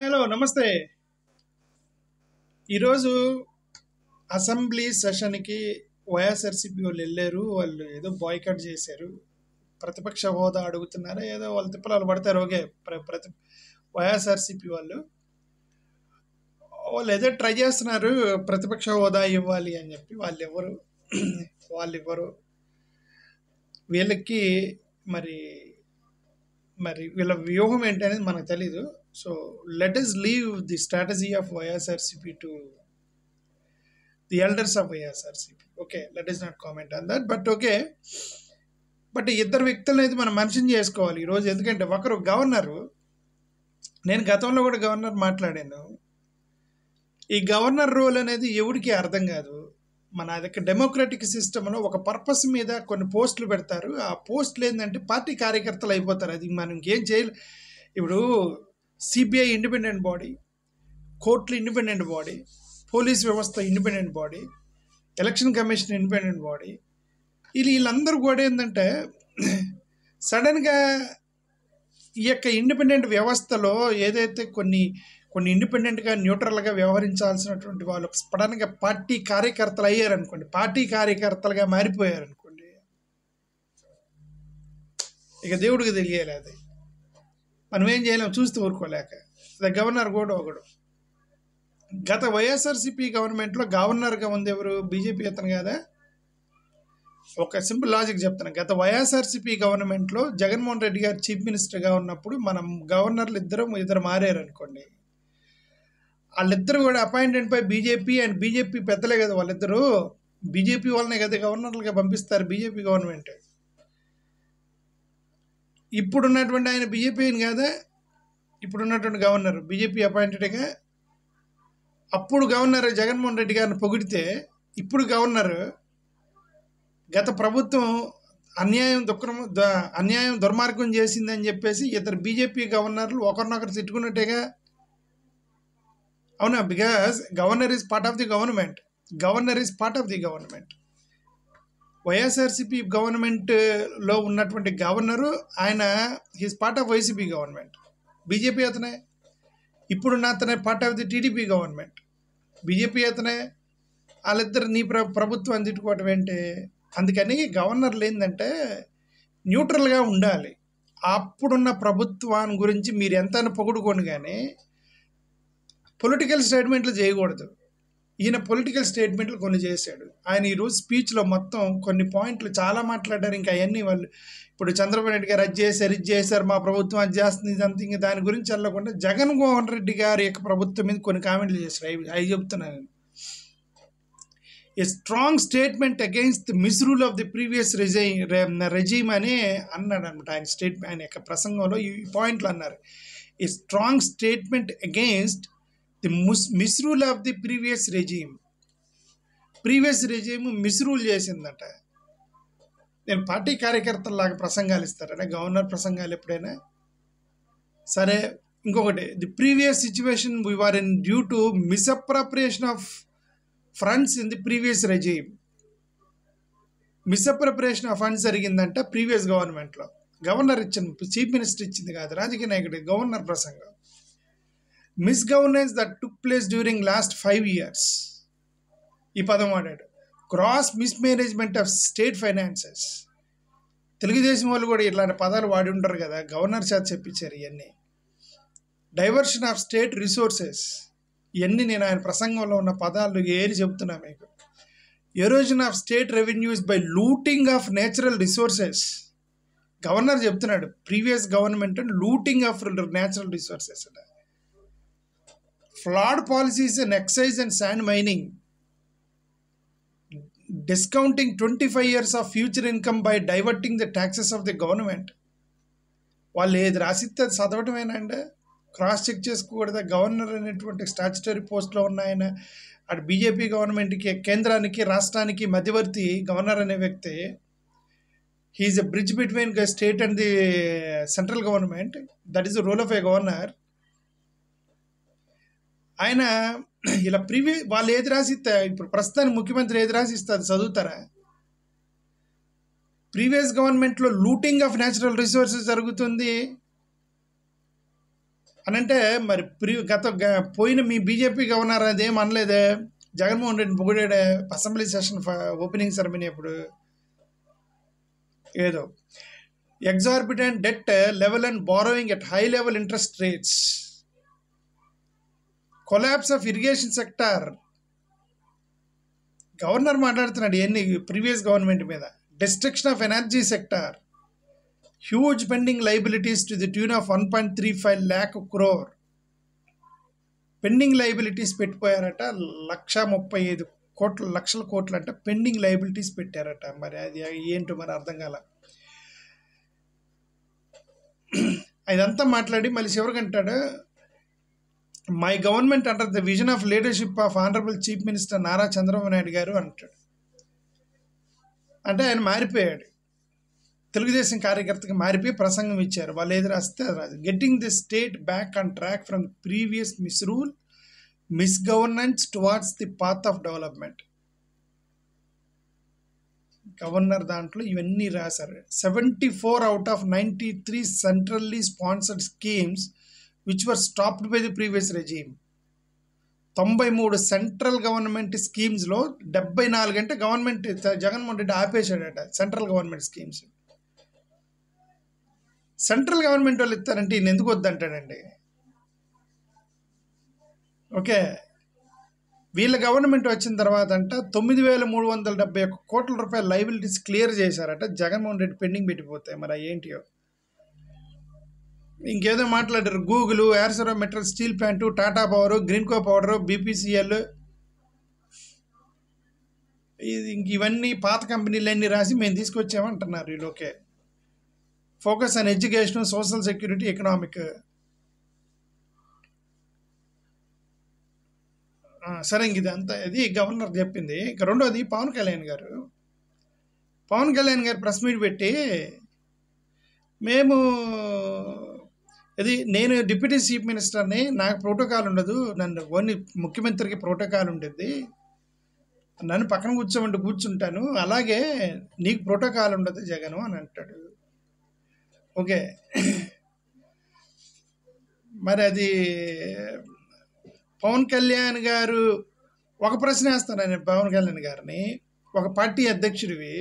Hello నమస్తే. ఈరోజు assembly సెషన్కి YSRCP వాళ్ళు వెళ్ళారు. వాళ్ళు ఏదో బాయ్కాట్ చేశారు. ప్రతిపక్ష హోదా అడుగుతున్నారు, ఏదో వాళ్ళు తిప్పలు పడతారు. ఓకే, ప్రతి వైఎస్ఆర్సీపీ వాళ్ళు ఏదో ట్రై చేస్తున్నారు, ప్రతిపక్ష హోదా ఇవ్వాలి అని చెప్పి. వాళ్ళు ఇవ్వరు. వీళ్ళకి మరి మరి వీళ్ళ వ్యూహం ఏంటి అనేది మనకు తెలీదు. So let us leave the strategy of YSRCP to the elders of YSRCP. Okay, let us not comment on that. But ఇద్దరు వ్యక్తులను అయితే మనం మెన్షన్ చేసుకోవాలి ఈరోజు. ఎందుకంటే ఒకరు గవర్నరు, నేను గతంలో కూడా గవర్నర్ మాట్లాడాను. ఈ గవర్నర్ రోల్ అనేది ఎవరికి అర్థం కాదు. మన అదొక డెమోక్రటిక్ సిస్టంలో ఒక పర్పస్ మీద కొన్ని పోస్టులు పెడతారు. ఆ పోస్టులు ఏంటంటే పార్టీ కార్యకర్తలు అయిపోతారు. అది మనం ఇంకేం చేయలేదు. ఇప్పుడు సిబిఐ ఇండిపెండెంట్ బాడీ, కోర్టులు ఇండిపెండెంట్ బాడీ, పోలీస్ వ్యవస్థ independent body, election commission independent body. వీళ్ళందరూ కూడా ఏంటంటే సడన్గా ఈ యొక్క ఇండిపెండెంట్ వ్యవస్థలో ఏదైతే కొన్ని ఇండిపెండెంట్గా న్యూట్రల్గా వ్యవహరించాల్సినటువంటి వాళ్ళు సడన్గా పార్టీ కార్యకర్తలు అయ్యారనుకోండి, పార్టీ కార్యకర్తలుగా మారిపోయారనుకోండి, ఇక దేవుడికి తెలియాలి. అది మనం ఏం చేయలేము, చూస్తూ ఊరుకోలేక. గవర్నర్ కూడా ఒకడు. గత వైఎస్ఆర్సీపీ గవర్నమెంట్లో గవర్నర్గా ఉంది ఎవరు? బీజేపీ అతను కదా. ఒక సింపుల్ లాజిక్ చెప్తాను. గత వైఎస్ఆర్సీపీ గవర్నమెంట్లో జగన్మోహన్ రెడ్డి గారు చీఫ్ మినిస్టర్గా ఉన్నప్పుడు మనం గవర్నర్లు ఇద్దరు మారారు అనుకోండి. వాళ్ళిద్దరు కూడా appointed by BJP and BJP పెద్దలే కదా వాళ్ళిద్దరూ. బీజేపీ వాళ్ళనే కదా గవర్నర్లుగా పంపిస్తారు బీజేపీ గవర్నమెంట్. ఇప్పుడున్నటువంటి ఆయన బీజేపీని కదా, ఇప్పుడున్నటువంటి గవర్నర్ బీజేపీ అపాయింటెడ్గా. అప్పుడు గవర్నర్ జగన్మోహన్ రెడ్డి గారిని పొగిడితే ఇప్పుడు గవర్నర్ గత ప్రభుత్వం అన్యాయం దుర్మార్గం చేసిందని చెప్పేసి ఇద్దరు బీజేపీ గవర్నర్లు ఒకరినొకరు తిట్టుకున్నట్టేగా. అవునా? Because governor is part of the government. YSRCP గవర్నమెంట్లో ఉన్నటువంటి గవర్నరు ఆయన he's part of YCP government. BJP అతనే. ఇప్పుడున్న అతనే part of the TDP government. BJP అతనే. వాళ్ళిద్దరు నీ ప్రభుత్వం తిట్టుకోవటం ఏంటి? అందుకని గవర్నర్లు ఏంటంటే న్యూట్రల్గా ఉండాలి. అప్పుడున్న ప్రభుత్వాన్ని గురించి మీరు ఎంత పొగుడుకోండి, కానీ పొలిటికల్ స్టేట్మెంట్లు చేయకూడదు. ఈయన పొలిటికల్ స్టేట్మెంట్లు కొన్ని చేశాడు. ఆయన ఈరోజు స్పీచ్లో మొత్తం కొన్ని పాయింట్లు చాలా మాట్లాడారు. ఇంకా అవన్నీ వాళ్ళు ఇప్పుడు చంద్రబాబు నాయుడు గారు ఇది చేశారు, మా ప్రభుత్వం అది చేస్తుంది, ఇదంతా. ఇంకా దాని గురించి వెళ్ళకుండా జగన్మోహన్ రెడ్డి గారి యొక్క ప్రభుత్వం మీద కొన్ని కామెంట్లు చేశారు. అవి చెప్తున్నాను. A strong statement against the misrule of the previous regime అని అన్నాడు అనమాట. ఆయన యొక్క ప్రసంగంలో ఈ పాయింట్లు అన్నారు. A strong statement against the misrule of the previous regime misrule చేసిందట. నేను పార్టీ కార్యకర్తలాగా ప్రసంగాలు ఇస్తారనే గవర్నర్ ప్రసంగాలు ఎప్పుడైనా సరే. ఇంకొకటి, the previous situation we are in due to misappropriation of funds in the previous regime. Misappropriation of funds జరిగిందంట previous గవర్నమెంట్లో. Governor ఇచ్చింది, చీఫ్ మినిస్టర్ ఇచ్చింది కాదు, రాజకీయ నాయకుడి గవర్నర్ ప్రసంగం. Misgovernance that took place during last 5 years. ఈ పదం వాడాడు. Gross mismanagement of state finances. Telugu Desam వాళ్ళు కూడా ఇట్లాంటి పదాలు వాడి ఉంటారు కదా, గవర్నర్ చేత చెప్పించారు ఇవన్నీ. డైవర్షన్ ఆఫ్ స్టేట్ రిసోర్సెస్, ఇవన్నీ నేను ఆయన ప్రసంగంలో ఉన్న పదాలు ఏరి చెప్తున్నా మీకు. Erosion of state revenues by looting of natural resources. Governor చెప్తున్నాడు previous government looting of natural resources. Flawed policies and excise and sand mining. Discounting 25 years of future income by diverting the taxes of the government. వాళ్ళు ఏది రాసిస్తే అది చదవటమేనా అండి? Cross check చేసుకోకూడదా? Governor అనేటువంటి statutory పోస్ట్లో ఉన్న ఆయన అటు బీజేపీ గవర్నమెంట్కి, కేంద్రానికి, రాష్ట్రానికి మధ్యవర్తి గవర్నర్ అనే వ్యక్తి. He's a bridge between state and the central government. That is the role of a governor. ఆయన ఇలా వాళ్ళు ఏది రాసిస్తే, ఇప్పుడు ప్రస్తుతానికి ముఖ్యమంత్రి ఏది రాసిస్తే అది చదువుతారా? ప్రీవియస్ గవర్నమెంట్లో లూటింగ్ ఆఫ్ న్యాచురల్ రిసోర్సెస్ జరుగుతుంది. అని అంటే మరి పోయిన మీ బీజేపీ గవర్నర్ అదేం అనలేదే, జగన్మోహన్ రెడ్డి పొగిడాడే అసెంబ్లీ సెషన్ ఓపెనింగ్ సెరమనీ అప్పుడు. ఏదో exorbitant debt level and borrowing at high level interest rates, collapse of irrigation sector. Governor మాట్లాడుతున్నాడు ఎన్ని ప్రీవియస్ గవర్నమెంట్ మీద. Destruction of energy sector, huge pending liabilities to the tune of 1.35 lakh crore. Pending liabilities పెట్టిపోయారట 1,35 లక్షల కోట్లు అంట pending liabilities పెట్టారట. మరి అది ఏంటో మరి అర్థం కాల. ఇదంతా మాట్లాడి మళ్ళీ చివరికంటాడు, my government under the vision of leadership of honourable chief minister Nara Chandrababu Naidu garu అంటాడు. అంటే ఆయన మారిపోయాడు, తెలుగుదేశం కార్యకర్తకి మారిపోయి ప్రసంగం ఇచ్చారు. వాళ్ళు ఏది రాస్తే అది రాదు. Getting the state back on track from previous misrule misgovernance towards the path of development. Governor దాంట్లో ఇవన్నీ రాశారు. 74 out of 93 centrally sponsored schemes which were stopped by the previous regime. 93 central government స్కీమ్స్లో 74 అంటే గవర్నమెంట్ జగన్మోహన్ రెడ్డి ఆపేశాడట. Central government schemes central government వాళ్ళు ఇస్తారంటే ఈయన ఎందుకు వద్దంటాడండి? ఓకే, వీళ్ళ గవర్నమెంట్ వచ్చిన తర్వాత అంట 9,371 కోట్ల రూపాయల లైబిలిటీస్ క్లియర్ చేశారట. జగన్మోహన్ రెడ్డి పెండింగ్ పెట్టిపోతాయి. మరి ఏంటియో ఇంకేదో మాట్లాడారు. Google, Arcelor Mittal steel plant, Tata power, Greenko powder, BPCL, ఇవన్నీ పాత కంపెనీలన్నీ రాసి మేము తీసుకొచ్చామంటున్నారు వీళ్ళు. Okay, focus on education, social security, economic. సరే, ఇంక ఇదంతా ఇది గవర్నర్ చెప్పింది. ఇక రెండోది పవన్ కళ్యాణ్ గారు ప్రెస్ మీట్ పెట్టి, నేను డిప్యూటీ చీఫ్ మినిస్టర్ని, నాకు ప్రోటోకాల్ ఉండదు, నన్ను ఓన్లీ ముఖ్యమంత్రికి ప్రోటోకాల్ ఉంటుంది, నన్ను పక్కన కూర్చోమంటే కూర్చుంటాను, అలాగే నీకు ప్రోటోకాల్ ఉండదు జగను అని అంటాడు. ఓకే, మరి అది పవన్ కళ్యాణ్ గారు ఒక ప్రశ్న వేస్తాను. నేను పవన్ కళ్యాణ్ గారిని, ఒక పార్టీ అధ్యక్షుడివి,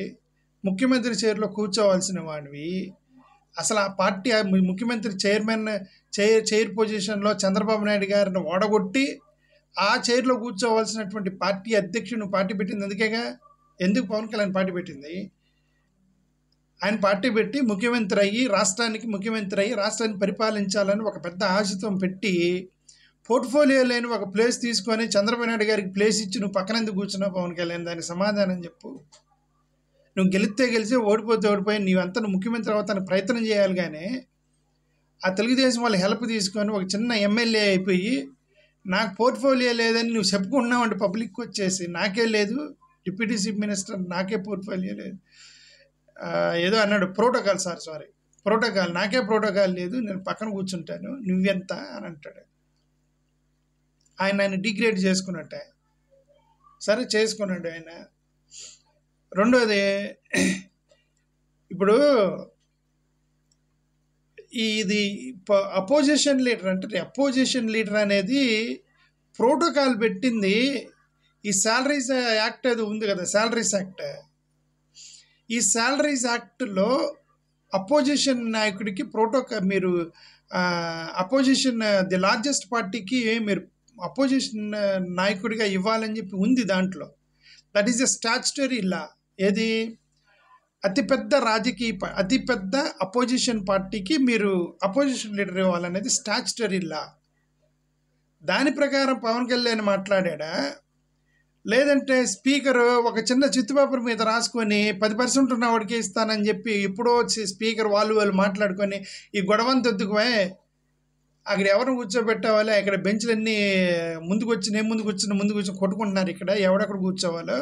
ముఖ్యమంత్రి చైర్లో కూర్చోవలసిన వాడివి, అసలు ఆ పార్టీ ముఖ్యమంత్రి చైర్ పొజిషన్లో చంద్రబాబు నాయుడు గారిని ఓడగొట్టి ఆ చైర్లో కూర్చోవలసినటువంటి పార్టీ అధ్యక్షుడు పార్టీ పెట్టింది అందుకేగా. ఎందుకు పవన్ కళ్యాణ్ పార్టీ పెట్టింది? ఆయన పార్టీ పెట్టి ముఖ్యమంత్రి అయ్యి రాష్ట్రాన్ని పరిపాలించాలని ఒక పెద్ద ఆశితం పెట్టి, పోర్ట్ఫోలియో లేని ఒక ప్లేస్ తీసుకొని చంద్రబాబు నాయుడు గారికి ప్లేస్ ఇచ్చి నువ్వు పక్కన ఎందుకు కూర్చున్నావు పవన్ కళ్యాణ్? దానికి సమాధానం చెప్పు. నువ్వు గెలిచి ఓడిపోయి నువ్వు ముఖ్యమంత్రి అవుతానికి ప్రయత్నం చేయాలి. కానీ ఆ తెలుగుదేశం వాళ్ళు హెల్ప్ తీసుకొని ఒక చిన్న ఎమ్మెల్యే అయిపోయి నాకు పోర్ట్ఫోలియో లేదని నువ్వు చెప్పుకుంటున్నావు అంటే పబ్లిక్ వచ్చేసి, నాకే లేదు డిప్యూటీ చీఫ్ మినిస్టర్, నాకే పోర్ట్ఫోలియో లేదు, ఏదో అన్నాడు, ప్రోటోకాల్ నాకే ప్రోటోకాల్ లేదు, నేను పక్కన కూర్చుంటాను, నువ్వెంత అని అంటాడు. ఆయన డిగ్రేడ్ చేసుకున్నట్టే. సరే, చేసుకున్నాడు ఆయన. రెండోది, ఇప్పుడు ఇది అపోజిషన్ లీడర్ అంటే, అపోజిషన్ లీడర్ అనేది ప్రోటోకాల్ పెట్టింది ఈ శాలరీస్ యాక్ట్ అది ఉంది కదా, శాలరీస్ యాక్ట్. ఈ శాలరీస్ యాక్ట్లో అపోజిషన్ నాయకుడికి మీరు అపోజిషన్ ది లార్జెస్ట్ పార్టీకి మీరు అపోజిషన్ నాయకుడిగా ఇవ్వాలని చెప్పి ఉంది దాంట్లో. దట్ ఈస్ ఎ స్టాచ్యుటరీ లా. ఏది? అతిపెద్ద అపోజిషన్ పార్టీకి మీరు అపోజిషన్ లీడర్ ఇవ్వాలనేది స్టాచ్యుటరీ లా. దాని ప్రకారం పవన్ కళ్యాణ్ మాట్లాడా, లేదంటే స్పీకర్ ఒక చిన్న చిత్తు పేపర్ మీద రాసుకొని 10% ఉన్న వాడికి ఇస్తానని చెప్పి ఎప్పుడో వచ్చి స్పీకర్ వాళ్ళు మాట్లాడుకొని ఈ గొడవంత ఎత్తుకుపోయి అక్కడ ఎవరు కూర్చోబెట్టేవాళ్ళు, ఇక్కడ బెంచ్లన్నీ ముందుకు వచ్చి కొట్టుకుంటున్నారు ఇక్కడ ఎవడెక్కడ కూర్చోవాలో.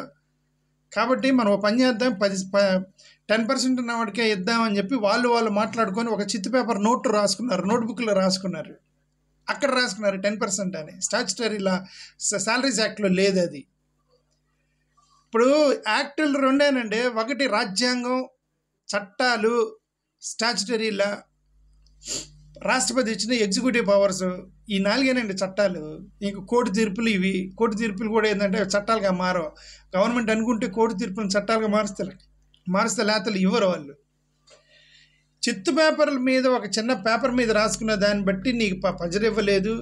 కాబట్టి మనం ఒక పని చేద్దాం, 10% ఉన్న వాడికే ఇద్దామని చెప్పి వాళ్ళు మాట్లాడుకొని ఒక చిత్తు పేపర్ నోట్బుక్లో రాసుకున్నారు. అక్కడ రాసుకున్నారు 10% అని. స్టాచ్యుటరీలా శాలరీస్ యాక్ట్లో లేదు అది. ఇప్పుడు యాక్టులు రెండేనండి, ఒకటి రాజ్యాంగం, చట్టాలు, స్టాచ్యుటరీలా. రాష్ట్రపతి ఇచ్చిన ఎగ్జిక్యూటివ్ పవర్స్ ఈ నాలుగేనండి చట్టాలు. ఇంక కోర్టు తీర్పులు ఇవి. కోర్టు తీర్పులు కూడా ఏంటంటే చట్టాలుగా మారవు. గవర్నమెంట్ అనుకుంటే కోర్టు తీర్పులను చట్టాలుగా మారుస్తే లేతలు ఇవ్వరు వాళ్ళు. చిత్తు పేపర్ల మీద ఒక చిన్న పేపర్ మీద రాసుకున్న దాన్ని బట్టి నీకు ప్రజలు ఇవ్వలేదు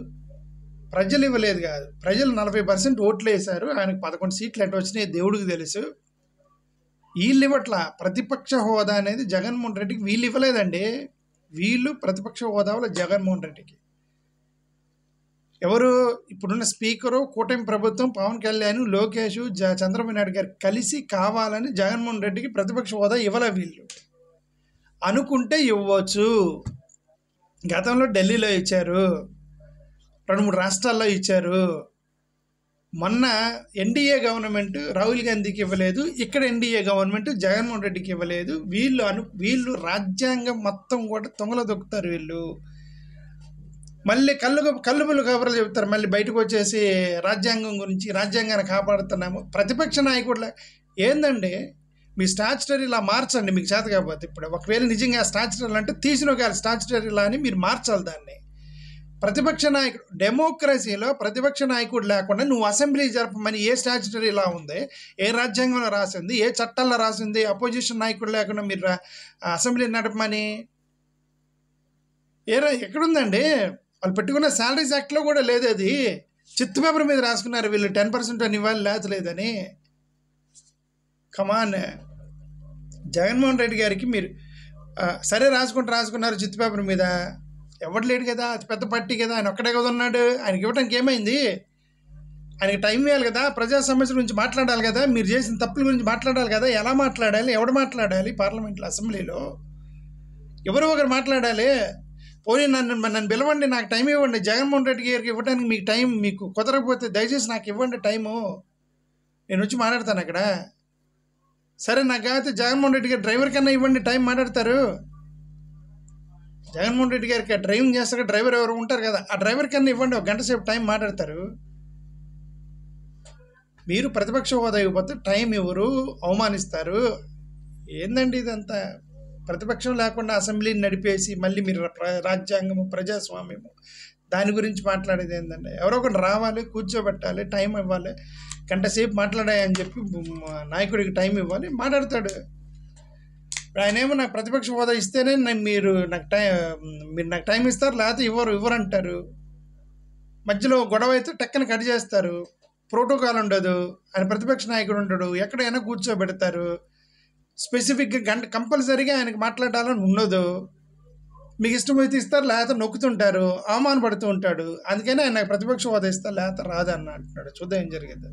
కాదు, ప్రజలు 40% ఓట్లు వేశారు. ఆయనకు 11 సీట్లు ఎట్లా వచ్చినాయి దేవుడికి తెలుసు. వీళ్ళు ఇవ్వట్లా. ప్రతిపక్ష హోదా అనేది జగన్మోహన్ రెడ్డికి వీళ్ళు ఇవ్వలేదండి. వీళ్ళు ప్రతిపక్ష హోదాలో జగన్మోహన్ రెడ్డికి ఎవరు ఇప్పుడున్న స్పీకరు, కూటమి ప్రభుత్వం, పవన్ కళ్యాణ్, లోకేష్, చంద్రబాబు నాయుడు గారు కలిసి కావాలని జగన్మోహన్ రెడ్డికి ప్రతిపక్ష హోదా ఇవ్వలే. వీళ్ళు అనుకుంటే ఇవ్వచ్చు. గతంలో ఢిల్లీలో ఇచ్చారు, 2-3 రాష్ట్రాల్లో ఇచ్చారు. మొన్న ఎన్డీఏ గవర్నమెంట్ రాహుల్ గాంధీకి ఇవ్వలేదు, ఇక్కడ ఎన్డీఏ గవర్నమెంట్ జగన్మోహన్ రెడ్డికి ఇవ్వలేదు. వీళ్ళు రాజ్యాంగం మొత్తం కూడా తొంగలో దొక్కుతారు. వీళ్ళు మళ్ళీ కల్లుబుల్లు కబుర్లు చెబుతారు. మళ్ళీ బయటకు వచ్చేసి రాజ్యాంగం గురించి, రాజ్యాంగాన్ని కాపాడుతున్నాము. ప్రతిపక్ష నాయకుడు ఏందండి, మీ స్టాచ్యుటరీ ఇలా మార్చండి మీకు చేత కాకపోతే. ఇప్పుడు ఒకవేళ నిజంగా స్టాచ్యుటరీ అంటే తీసినోగాలి స్టాచ్యుటరీ లా అని మీరు మార్చాలి దాన్ని. ప్రతిపక్ష నాయకుడు డెమోక్రసీలో ప్రతిపక్ష నాయకుడు లేకుండా నువ్వు అసెంబ్లీ జరపమని ఏ స్టాచ్యుటరీ లా ఉంది, ఏ రాజ్యాంగంలో రాసింది, ఏ చట్టాల్లో రాసింది? అపోజిషన్ నాయకుడు లేకుండా మీరు అసెంబ్లీ నడపమని ఎక్కడుందండి? వాళ్ళు పెట్టుకున్న శాలరీస్ యాక్ట్లో కూడా లేదు. అది చిత్తు పేపర్ మీద రాసుకున్నారు వీళ్ళు 10% అని ఇవ్వాలి లేదని. కమాన్, జగన్మోహన్ రెడ్డి గారికి మీరు సరే రాసుకున్నారు చిత్తు పేపర్ మీద. ఎవడు లేడు కదా, అతి పెద్ద పార్టీ కదా, ఆయన ఒక్కడే కదా ఉన్నాడు. ఆయనకి ఇవ్వడానికి ఏమైంది? ఆయనకి టైం ఇవ్వాలి కదా, ప్రజా సమస్యల గురించి మాట్లాడాలి కదా, మీరు చేసిన తప్పుల గురించి మాట్లాడాలి కదా. ఎలా మాట్లాడాలి, ఎవడు మాట్లాడాలి? పార్లమెంట్లో, అసెంబ్లీలో ఎవరో ఒకరు మాట్లాడాలి. పోనీ నన్ను పిలవండి, నాకు టైం ఇవ్వండి. జగన్మోహన్ రెడ్డి గారికి ఇవ్వడానికి మీకు టైం మీకు కుదరకపోతే దయచేసి నాకు ఇవ్వండి టైము, నేను వచ్చి మాట్లాడతాను అక్కడ. సరే, నాకు అయితే జగన్మోహన్ రెడ్డి గారు డ్రైవర్ కన్నా ఇవ్వండి, టైం మాట్లాడతారు. జగన్మోహన్ రెడ్డి గారికి డ్రైవింగ్ చేస్తాక డ్రైవర్ ఎవరు ఉంటారు కదా, ఆ డ్రైవర్ కన్నా ఇవ్వండి, 1 గంట సేపు టైం మాట్లాడతారు. మీరు ప్రతిపక్ష హోదా ఇవ్వకపోతే టైం ఇవ్వరు, అవమానిస్తారు. ఏందండి ఇదంతా? ప్రతిపక్షం లేకుండా అసెంబ్లీని నడిపేసి మళ్ళీ మీరు రాజ్యాంగము, ప్రజాస్వామ్యము దాని గురించి మాట్లాడేది ఏంటంటే, ఎవరో ఒకటి రావాలి, కూర్చోబెట్టాలి, టైం ఇవ్వాలి. గంట సేపు మాట్లాడాయని చెప్పి నాయకుడికి టైం ఇవ్వాలి, మాట్లాడతాడు. ఆయన ఏమో నాకు ప్రతిపక్ష హోదా ఇస్తేనే మీరు నాకు టైం ఇస్తారు, లేకపోతే ఇవ్వరు అంటారు. మధ్యలో గొడవ అయితే టక్కన కట్ చేస్తారు. ప్రోటోకాల్ ఉండదు. ఆయన ప్రతిపక్ష నాయకుడు ఉంటాడు, ఎక్కడైనా కూర్చోబెడతారు. స్పెసిఫిక్గా గంట కంపల్సరీగా ఆయనకి మాట్లాడాలని ఉండదు. మీకు ఇష్టమైతే ఇస్తారు, లేకపోతే నొక్కుతుంటారు, అవమానపడుతూ ఉంటాడు. అందుకని ఆయన నాకు ప్రతిపక్ష హోదా ఇస్తారు, లేకపోతే రాదని అంటున్నాడు. చూద్దాం ఏం జరిగింది.